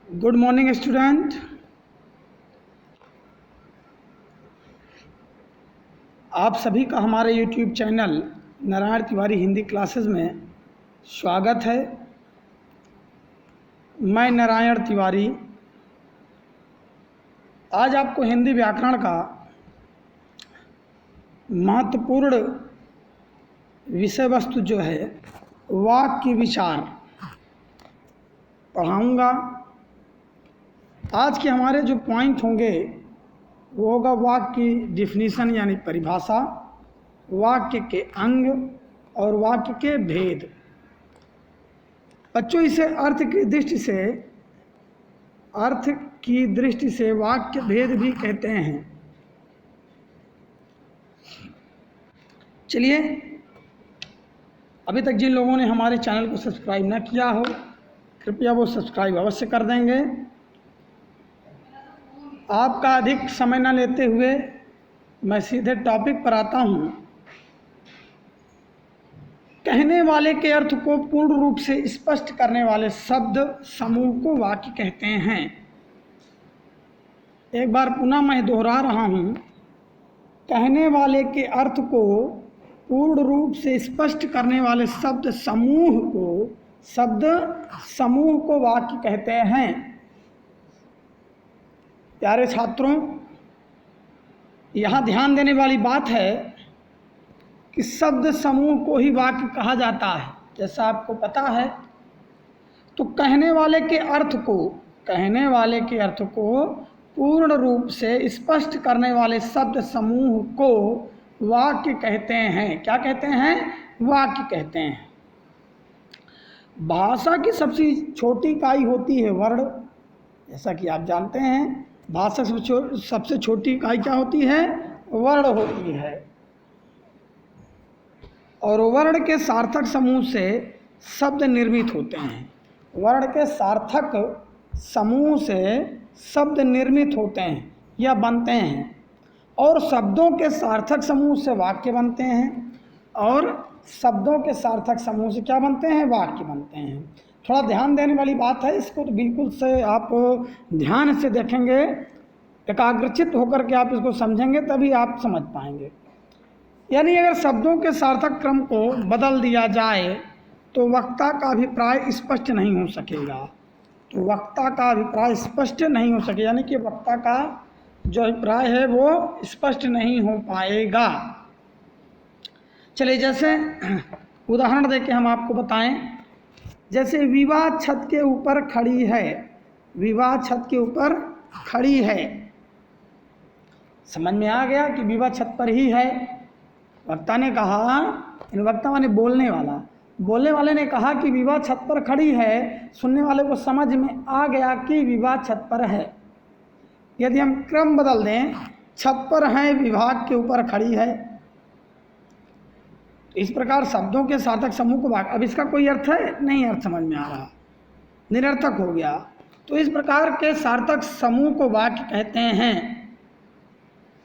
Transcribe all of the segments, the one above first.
Good morning student. आप सभी का हमारे YouTube channel Narayan Tiwari Hindi classes में स्वागत है। मैं नारायण तिवारी आज आपको हिंदी व्याकरण का महत्वपूर्ण विषय वस्तु जो है वाक्य विचार पढ़ाऊंगा। आज के हमारे जो पॉइंट होंगे वो होगा वाक्य की डिफिनीशन यानी परिभाषा, वाक्य के अंग और वाक्य के भेद। बच्चों, इसे अर्थ की दृष्टि से वाक्य भेद भी कहते हैं। चलिए, अभी तक जिन लोगों ने हमारे चैनल को सब्सक्राइब ना किया हो कृपया वो सब्सक्राइब अवश्य कर देंगे। आपका अधिक समय न लेते हुए मैं सीधे टॉपिक पर आता हूँ। कहने वाले के अर्थ को पूर्ण रूप से स्पष्ट करने वाले शब्द समूह को वाक्य कहते हैं। एक बार पुनः मैं दोहरा रहा हूँ, कहने वाले के अर्थ को पूर्ण रूप से स्पष्ट करने वाले शब्द समूह को वाक्य कहते हैं। प्यारे छात्रों, यहाँ ध्यान देने वाली बात है कि शब्द समूह को ही वाक्य कहा जाता है। जैसा आपको पता है, तो कहने वाले के अर्थ को पूर्ण रूप से स्पष्ट करने वाले शब्द समूह को वाक्य कहते हैं। क्या कहते हैं? वाक्य कहते हैं। भाषा की सबसे छोटी इकाई होती है वर्ण। जैसा कि आप जानते हैं, भाषा सबसे छोटी इकाई क्या होती है? वर्ण होती है। और वर्ण के सार्थक समूह से शब्द निर्मित होते हैं। वर्ण के सार्थक समूह से शब्द निर्मित होते हैं या बनते हैं, और शब्दों के सार्थक समूह से वाक्य बनते हैं, और शब्दों के सार्थक समूह से क्या बनते हैं? वाक्य बनते हैं। थोड़ा ध्यान देने वाली बात है, इसको तो बिल्कुल से आप ध्यान से देखेंगे, एकाग्रचित होकर के आप इसको समझेंगे तभी आप समझ पाएंगे। यानी अगर शब्दों के सार्थक क्रम को बदल दिया जाए तो वक्ता का अभिप्राय स्पष्ट नहीं हो सकेगा। यानी कि वक्ता का जो अभिप्राय है वो स्पष्ट नहीं हो पाएगा। चलिए, जैसे उदाहरण देके हम आपको बताएं। जैसे विवाह छत के ऊपर खड़ी है। विवाह छत के ऊपर खड़ी है। समझ में आ गया कि विवाह छत पर ही है। वक्ता ने कहा, वक्ता माने बोलने वाले ने कहा कि विवाह छत पर खड़ी है। सुनने वाले को समझ में आ गया कि विवाह छत पर है। यदि हम क्रम बदल दें, छत पर है, विभाग के ऊपर खड़ी है, इस प्रकार शब्दों के सार्थक समूह को वाक्य। अब इसका कोई अर्थ है? नहीं अर्थ समझ में आ रहा, निरर्थक हो गया। तो इस प्रकार के सार्थक समूह को वाक्य कहते हैं।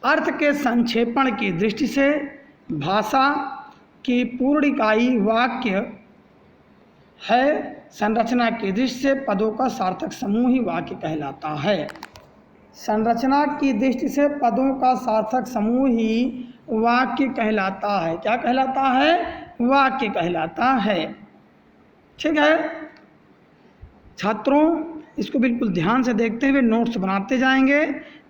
अर्थ के संक्षेपण की दृष्टि से भाषा की पूर्ण इकाई वाक्य है। संरचना की दृष्टि से पदों का सार्थक समूह ही वाक्य कहलाता है। संरचना की दृष्टि से पदों का सार्थक समूह ही वाक्य कहलाता है। क्या कहलाता है? वाक्य कहलाता है। ठीक है छात्रों, इसको बिल्कुल ध्यान से देखते हुए नोट्स बनाते जाएंगे,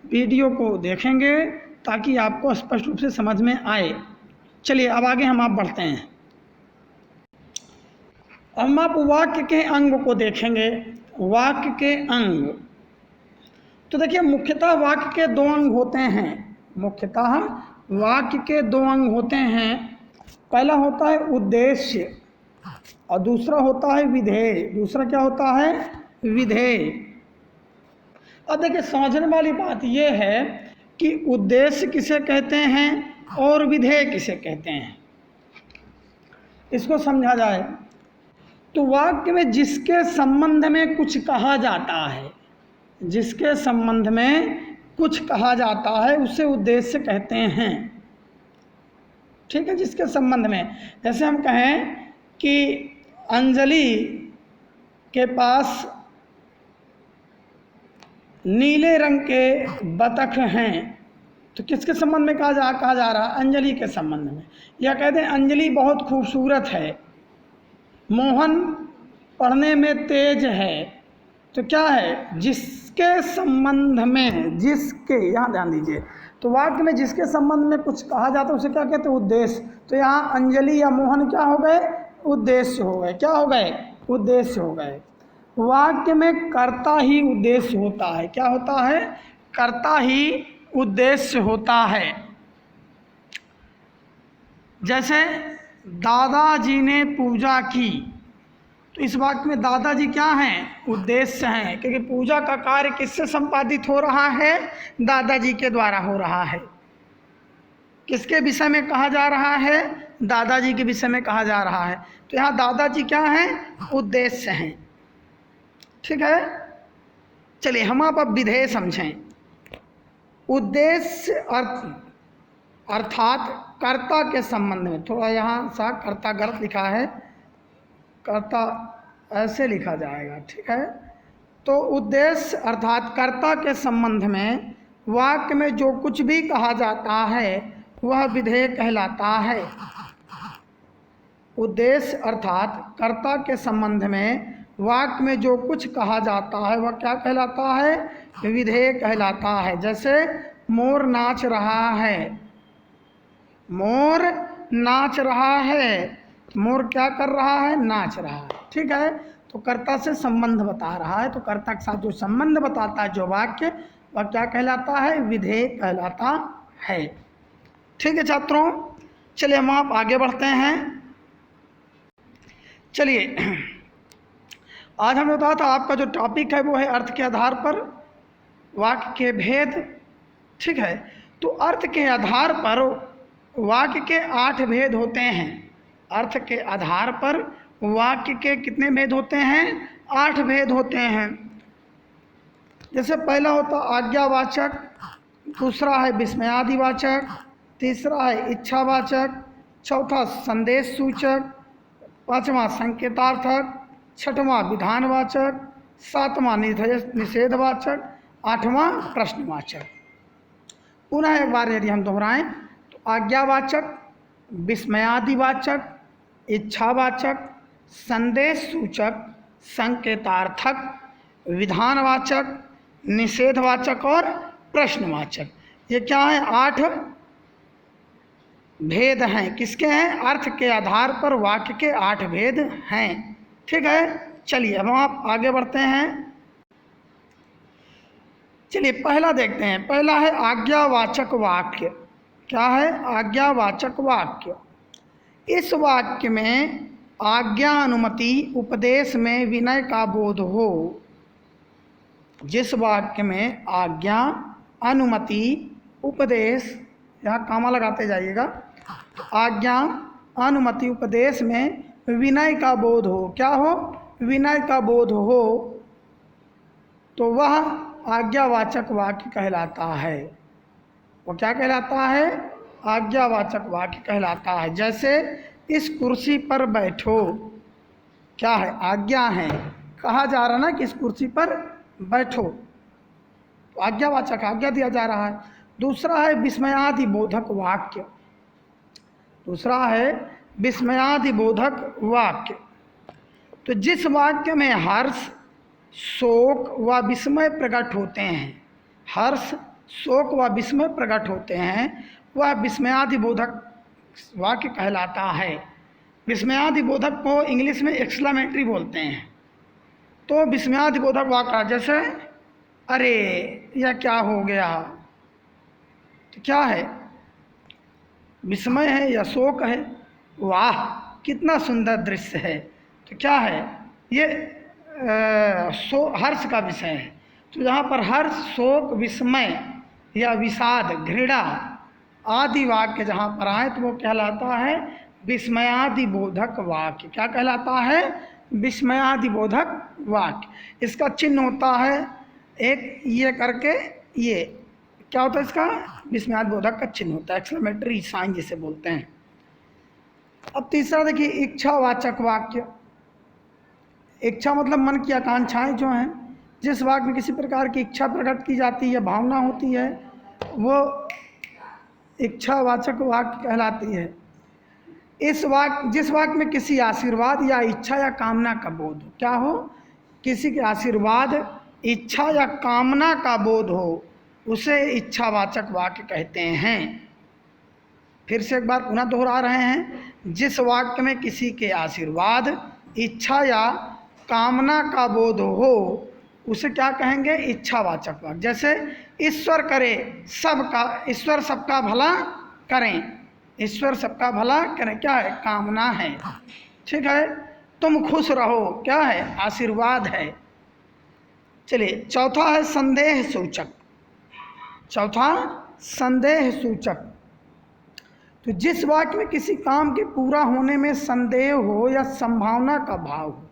वीडियो को देखेंगे ताकि आपको स्पष्ट रूप से समझ में आए। चलिए, अब आगे हम आप बढ़ते हैं। हम आप वाक्य के अंग को देखेंगे। वाक्य के अंग, तो देखिए, मुख्यतः वाक्य के दो अंग होते हैं। पहला होता है उद्देश्य और दूसरा होता है विधेय। दूसरा क्या होता है? विधेय। अब देखिए, समझने वाली बात यह है कि उद्देश्य किसे कहते हैं और विधेय किसे कहते हैं। इसको समझा जाए तो वाक्य में जिसके संबंध में कुछ कहा जाता है उसे उद्देश्य कहते हैं। ठीक है, जिसके संबंध में, जैसे हम कहें कि अंजलि के पास नीले रंग के बतख हैं, तो किसके संबंध में कहा जा रहा है? अंजलि के संबंध में। या कहते हैं अंजलि बहुत खूबसूरत है। मोहन पढ़ने में तेज है, तो क्या है? जिसके संबंध में, जिसके, यहाँ ध्यान दीजिए, तो वाक्य में जिसके संबंध में कुछ कहा जाता है उसे क्या कहते हैं? उद्देश्य। तो यहाँ अंजलि या मोहन क्या हो गए? उद्देश्य हो गए। क्या हो गए? उद्देश्य हो गए। वाक्य में कर्ता ही उद्देश्य होता है। क्या होता है? कर्ता ही उद्देश्य होता है। जैसे दादाजी ने पूजा की, तो इस वाक्य में दादाजी क्या हैं? उद्देश्य हैं, क्योंकि पूजा का कार्य किससे संपादित हो रहा है? दादाजी के द्वारा हो रहा है। किसके विषय में कहा जा रहा है? दादाजी के विषय में कहा जा रहा है। तो यहाँ दादाजी क्या हैं? उद्देश्य हैं। ठीक है, चलिए हम आप अब विधेय समझें। उद्देश्य अर्थात कर्ता के संबंध में, थोड़ा यहाँ सा कर्ता गलत लिखा है, कर्ता ऐसे लिखा जाएगा। ठीक है, तो उद्देश्य अर्थात कर्ता के संबंध में वाक्य में जो कुछ भी कहा जाता है वह विधेय कहलाता है। उद्देश्य अर्थात कर्ता के संबंध में वाक्य में जो कुछ कहा जाता है वह क्या कहलाता है? विधेय कहलाता है। जैसे मोर नाच रहा है, मोर नाच रहा है, मोर क्या कर रहा है? नाच रहा है। ठीक है, तो कर्ता से संबंध बता रहा है, तो कर्ता के साथ जो संबंध बताता है जो वाक्य, वह क्या कहलाता है? विधेय कहलाता है। ठीक है छात्रों, चलिए हम आप आगे बढ़ते हैं। चलिए आज हमने बताया था आपका जो टॉपिक है वो है अर्थ के आधार पर वाक्य के भेद। ठीक है, तो अर्थ के आधार पर वाक्य के 8 भेद होते हैं। अर्थ के आधार पर वाक्य के कितने भेद होते हैं? 8 भेद होते हैं। जैसे पहला होता आज्ञावाचक, दूसरा है विस्मयादिवाचक, तीसरा है इच्छावाचक, चौथा संदेश सूचक, पांचवा संकेतार्थक, छठवां विधानवाचक, सातवां निषेधवाचक, आठवां प्रश्नवाचक। पुनः एक बार यदि हम दोहराएं तो आज्ञावाचक, विस्मयादिवाचक, इच्छावाचक, संदेश सूचक, संकेतार्थक, विधानवाचक, निषेधवाचक और प्रश्नवाचक। ये क्या है? 8 भेद हैं। किसके हैं? अर्थ के आधार पर वाक्य के 8 भेद हैं। ठीक है, चलिए अब आप आगे बढ़ते हैं। चलिए पहला देखते हैं। पहला है आज्ञावाचक वाक्य। क्या है? आज्ञावाचक वाक्य। इस वाक्य में आज्ञा, अनुमति, उपदेश में विनय का बोध हो। जिस वाक्य में आज्ञा, अनुमति, उपदेश, यहाँ कामा लगाते जाइएगा, तो आज्ञा, अनुमति, उपदेश में विनय का बोध हो। क्या हो? विनय का बोध हो, तो वह आज्ञावाचक वाक्य कहलाता है। वो क्या कहलाता है? आज्ञावाचक वाक्य कहलाता है। जैसे इस कुर्सी पर बैठो, क्या है? आज्ञा है, कहा जा रहा ना कि इस कुर्सी पर बैठो, तो आज्ञावाचक, आज्ञा दिया जा रहा है। दूसरा है विस्मयादि बोधक वाक्य। दूसरा है विस्मयादि बोधक वाक्य। तो जिस वाक्य में हर्ष, शोक व विस्मय प्रकट होते हैं, हर्ष, शोक व विस्मय प्रकट होते हैं, वह विस्मयादि बोधक वाक्य कहलाता है। विस्मयादि बोधक को इंग्लिश में एक्सक्लेमेटरी बोलते हैं। तो विस्मयादि बोधक वाक्य जैसे अरे यह क्या हो गया, तो क्या है? विस्मय है या शोक है? वाह कितना सुंदर दृश्य है, तो क्या है? ये हर्ष का विषय है। तो यहाँ पर हर्ष, शोक, विस्मय या विषाद, घृणा आदि वाक्य जहाँ पर आए तो वो कहलाता है विस्मयादि बोधक वाक्य। क्या कहलाता है? विस्मयादि बोधक वाक्य। इसका चिन्ह होता है एक ये करके, ये क्या होता है इसका? विस्मयादि बोधक का चिन्ह होता है, एक्सक्लेमेटरी साइन जिसे बोलते हैं। अब तीसरा देखिए इच्छावाचक वाक्य। इच्छा मतलब मन की आकांक्षाएं जो हैं, जिस वाक्य में किसी प्रकार की इच्छा प्रकट की जाती है, भावना होती है, वो इच्छावाचक वाक्य कहलाती है। जिस वाक्य में किसी आशीर्वाद या इच्छा या कामना का बोध हो, क्या हो, किसी के आशीर्वाद, इच्छा या कामना का बोध हो, उसे इच्छावाचक वाक्य कहते हैं। फिर से एक बार पुनः दोहरा रहे हैं, जिस वाक्य में किसी के आशीर्वाद, इच्छा या कामना का बोध हो, उसे क्या कहेंगे, इच्छावाचक वाक्य। जैसे ईश्वर करे सबका, ईश्वर सबका भला करें, ईश्वर सबका भला करें, क्या है, कामना है, ठीक है। तुम खुश रहो, क्या है, आशीर्वाद है। चलिए, चौथा है संदेह सूचक। चौथा संदेह सूचक। तो जिस वाक्य में किसी काम के पूरा होने में संदेह हो या संभावना का भाव हो,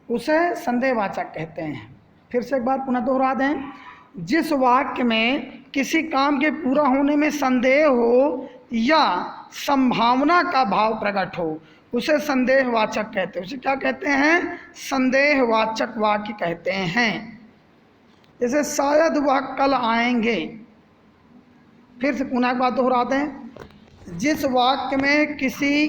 उसे संदेहवाचक कहते हैं। फिर से एक बार पुनः दोहरा दें, जिस वाक्य में किसी काम के पूरा होने में संदेह हो या संभावना का भाव प्रकट हो, उसे संदेहवाचक कहते हैं। उसे क्या कहते हैं, संदेहवाचक वाक्य कहते हैं। जैसे शायद वह कल आएंगे। फिर से पुनः एक बात दोहराते हैं, जिस वाक्य में किसी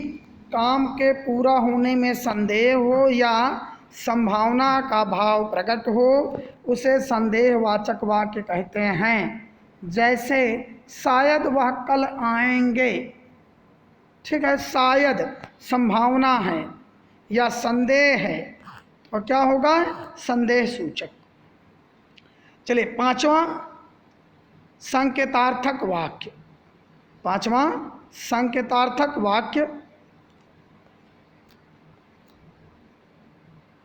काम के पूरा होने में संदेह हो या संभावना का भाव प्रकट हो, उसे संदेहवाचक वाक्य कहते हैं। जैसे शायद वह कल आएंगे, ठीक है, शायद संभावना है या संदेह है, और क्या होगा, संदेह सूचक। चलिए, पांचवा संकेतार्थक वाक्य। पांचवा संकेतार्थक वाक्य,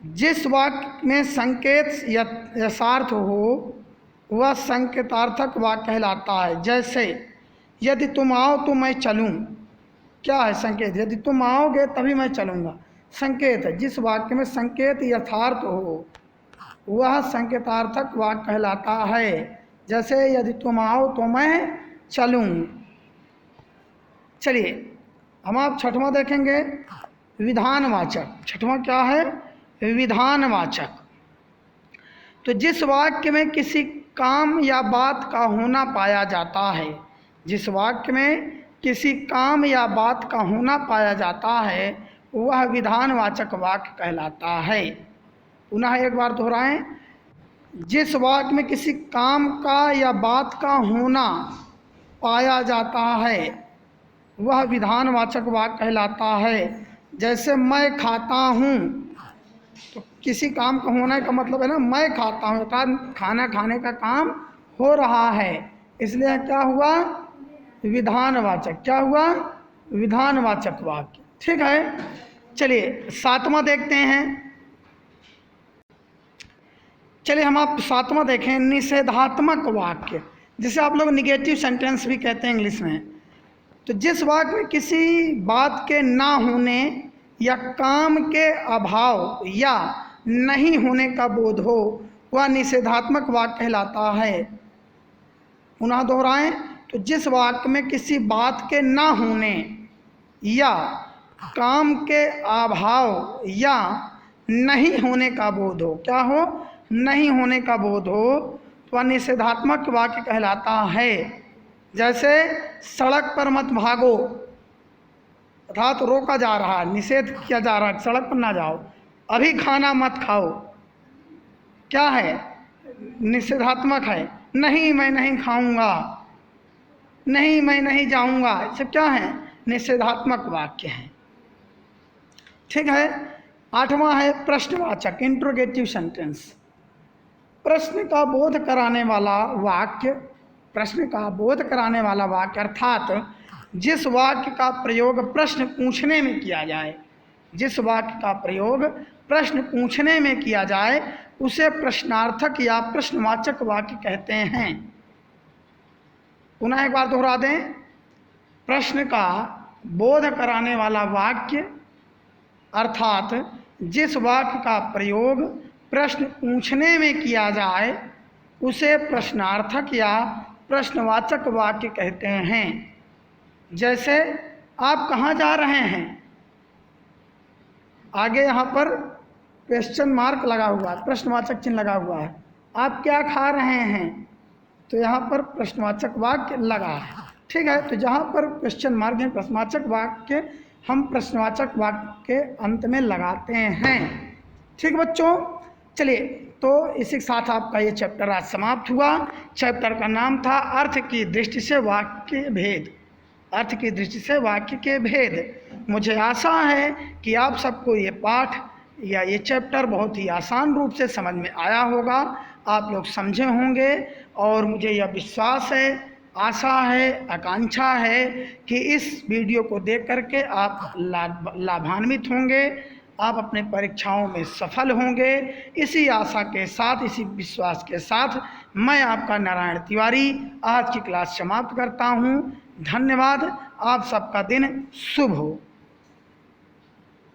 जिस वाक्य में संकेत यथार्थ हो, वह संकेतार्थक वाक्य कहलाता है। जैसे यदि तुम आओ तो मैं चलूं, क्या है, संकेत, यदि तुम आओगे तभी मैं चलूंगा, संकेत है। जिस वाक्य में संकेत यथार्थ हो, वह संकेतार्थक वाक्य कहलाता है। जैसे यदि तुम आओ तो मैं चलूं। चलिए, हम आप छठवां देखेंगे, विधानवाचक। छठवां क्या है, विधानवाचक। तो जिस वाक्य में किसी काम या बात का होना पाया जाता है, जिस वाक्य में किसी काम या बात का होना पाया जाता है, वह विधानवाचक वाक्य कहलाता है। पुनः एक बार दोहराएं, जिस वाक्य में किसी काम का या बात का होना पाया जाता है, वह विधानवाचक वाक्य कहलाता है। जैसे मैं खाता हूँ, तो किसी काम का होने का मतलब है ना, मैं खाता हूँ, अर्थात खाना खाने का काम हो रहा है, इसलिए क्या हुआ, विधानवाचक। क्या हुआ, विधानवाचक वाक्य, ठीक है। चलिए, सातवां देखते हैं। चलिए, हम आप सातवां देखें, निषेधात्मक वाक्य, जिसे आप लोग निगेटिव सेंटेंस भी कहते हैं इंग्लिश में। तो जिस वाक्य में किसी बात के ना होने या काम के अभाव या नहीं होने का बोध हो, वह निषेधात्मक वाक्य कहलाता है। पुनः दोहराएं, तो जिस वाक्य में किसी बात के ना होने या काम के अभाव या नहीं होने का बोध हो, क्या हो, नहीं होने का बोध हो, तो वह निषेधात्मक वाक्य कहलाता है। जैसे सड़क पर मत भागो, अर्थात रोका जा रहा है, निषेध किया जा रहा है, सड़क पर ना जाओ। अभी खाना मत खाओ, क्या है, निषेधात्मक है। नहीं, मैं नहीं खाऊंगा, नहीं, मैं नहीं जाऊंगा, ये सब क्या है, निषेधात्मक वाक्य है, ठीक है। आठवां है प्रश्नवाचक, इंट्रोगेटिव सेंटेंस। प्रश्न का बोध कराने वाला वाक्य, प्रश्न का बोध कराने वाला वाक्य, अर्थात जिस वाक्य का प्रयोग प्रश्न पूछने में किया जाए, जिस वाक्य का प्रयोग प्रश्न पूछने में किया जाए, उसे प्रश्नार्थक या प्रश्नवाचक वाक्य कहते हैं। पुनः एक बार दोहरा दें, प्रश्न का बोध कराने वाला वाक्य, अर्थात जिस वाक्य का प्रयोग प्रश्न पूछने में किया जाए, उसे प्रश्नार्थक या प्रश्नवाचक वाक्य कहते हैं। जैसे आप कहाँ जा रहे हैं, आगे यहाँ पर क्वेश्चन मार्क लगा हुआ है, प्रश्नवाचक चिन्ह लगा हुआ है। आप क्या खा रहे हैं, तो यहाँ पर प्रश्नवाचक वाक्य लगा है। ठीक है, तो जहाँ पर क्वेश्चन मार्क है प्रश्नवाचक वाक्य हम प्रश्नवाचक वाक्य के अंत में लगाते हैं। ठीक बच्चों, चलिए तो इसी के साथ आपका ये चैप्टर आज समाप्त हुआ। चैप्टर का नाम था अर्थ की दृष्टि से वाक्य भेद। अर्थ की दृष्टि से वाक्य के भेद। मुझे आशा है कि आप सबको ये पाठ या ये चैप्टर बहुत ही आसान रूप से समझ में आया होगा, आप लोग समझे होंगे। और मुझे यह विश्वास है, आशा है, आकांक्षा है कि इस वीडियो को देख करके आप लाभान्वित होंगे, आप अपने परीक्षाओं में सफल होंगे। इसी आशा के साथ, इसी विश्वास के साथ मैं आपका नारायण तिवारी आज की क्लास समाप्त करता हूँ। धन्यवाद। आप सबका दिन शुभ हो।